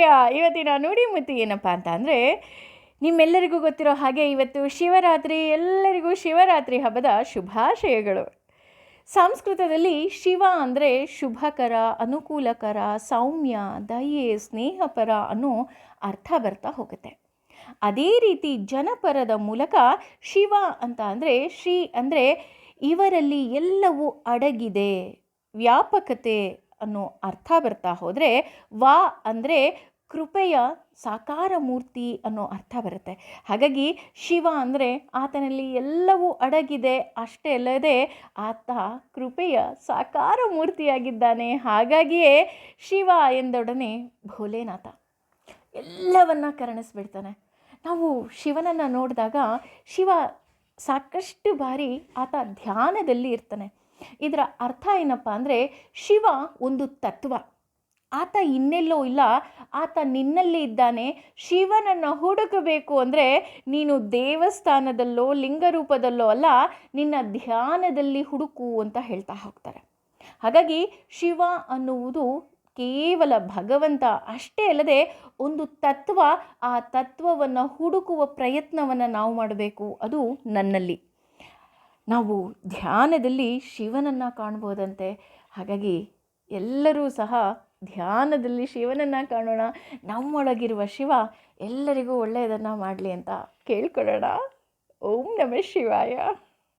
ಪ್ರಿಯ ಇವತ್ತಿನ ನುಡಿಮುತ್ತು ಏನಪ್ಪ ಅಂತ ಅಂದರೆ, ನಿಮ್ಮೆಲ್ಲರಿಗೂ ಗೊತ್ತಿರೋ ಹಾಗೆ ಇವತ್ತು ಶಿವರಾತ್ರಿ. ಎಲ್ಲರಿಗೂ ಶಿವರಾತ್ರಿ ಹಬ್ಬದ ಶುಭಾಶಯಗಳು. ಸಂಸ್ಕೃತದಲ್ಲಿ ಶಿವ ಅಂದರೆ ಶುಭಕರ, ಅನುಕೂಲಕರ, ಸೌಮ್ಯ, ದಯೆ, ಸ್ನೇಹಪರ ಅನ್ನೋ ಅರ್ಥ ಬರ್ತಾ ಹೋಗುತ್ತೆ. ಅದೇ ರೀತಿ ಜನಪರದ ಮೂಲಕ ಶಿವ ಅಂತ ಅಂದರೆ, ಶ್ರೀ ಅಂದರೆ ಇವರಲ್ಲಿ ಎಲ್ಲವೂ ಅಡಗಿದೆ, ವ್ಯಾಪಕತೆ ಅನ್ನೋ ಅರ್ಥ ಬರ್ತಾ ಹೋದರೆ, ವಾ ಅಂದರೆ ಕೃಪೆಯ ಸಾಕಾರ ಮೂರ್ತಿ ಅನ್ನೋ ಅರ್ಥ ಬರುತ್ತೆ. ಹಾಗಾಗಿ ಶಿವ ಅಂದರೆ ಆತನಲ್ಲಿ ಎಲ್ಲವೂ ಅಡಗಿದೆ, ಅಷ್ಟೇ ಅಲ್ಲದೆ ಆತ ಕೃಪೆಯ ಸಾಕಾರ ಮೂರ್ತಿಯಾಗಿದ್ದಾನೆ. ಹಾಗಾಗಿಯೇ ಶಿವ ಎಂದೊಡನೆ ಭೋಲೆನಾಥ ಎಲ್ಲವನ್ನ ಕರುಣಿಸ್ಬಿಡ್ತಾನೆ. ನಾವು ಶಿವನನ್ನು ನೋಡಿದಾಗ ಶಿವ ಸಾಕಷ್ಟು ಬಾರಿ ಆತ ಧ್ಯಾನದಲ್ಲಿ ಇರ್ತಾನೆ. ಇದರ ಅರ್ಥ ಏನಪ್ಪ ಅಂದರೆ, ಶಿವ ಒಂದು ತತ್ವ, ಆತ ಇನ್ನೆಲ್ಲೋ ಇಲ್ಲ, ಆತ ನಿನ್ನಲ್ಲಿ ಇದ್ದಾನೆ. ಶಿವನನ್ನು ಹುಡುಕಬೇಕು ಅಂದರೆ ನೀನು ದೇವಸ್ಥಾನದಲ್ಲೋ ಲಿಂಗರೂಪದಲ್ಲೋ ಅಲ್ಲ, ನಿನ್ನ ಧ್ಯಾನದಲ್ಲಿ ಹುಡುಕು ಅಂತ ಹೇಳ್ತಾ ಹೋಗ್ತಾರೆ. ಹಾಗಾಗಿ ಶಿವ ಅನ್ನುವುದು ಕೇವಲ ಭಗವಂತ ಅಷ್ಟೇ ಅಲ್ಲದೆ ಒಂದು ತತ್ವ. ಆ ತತ್ವವನ್ನು ಹುಡುಕುವ ಪ್ರಯತ್ನವನ್ನು ನಾವು ಮಾಡಬೇಕು, ಅದು ನನ್ನಲ್ಲಿ. ನಾವು ಧ್ಯಾನದಲ್ಲಿ ಶಿವನನ್ನು ಕಾಣ್ಬೋದಂತೆ. ಹಾಗಾಗಿ ಎಲ್ಲರೂ ಸಹ ಧ್ಯಾನದಲ್ಲಿ ಶಿವನನ್ನು ಕಾಣೋಣ. ನಮ್ಮೊಳಗಿರುವ ಶಿವ ಎಲ್ಲರಿಗೂ ಒಳ್ಳೆಯದನ್ನು ಮಾಡಲಿ ಅಂತ ಕೇಳ್ಕೊಳ್ಳೋಣ. ಓಂ ನಮಃ ಶಿವಾಯ.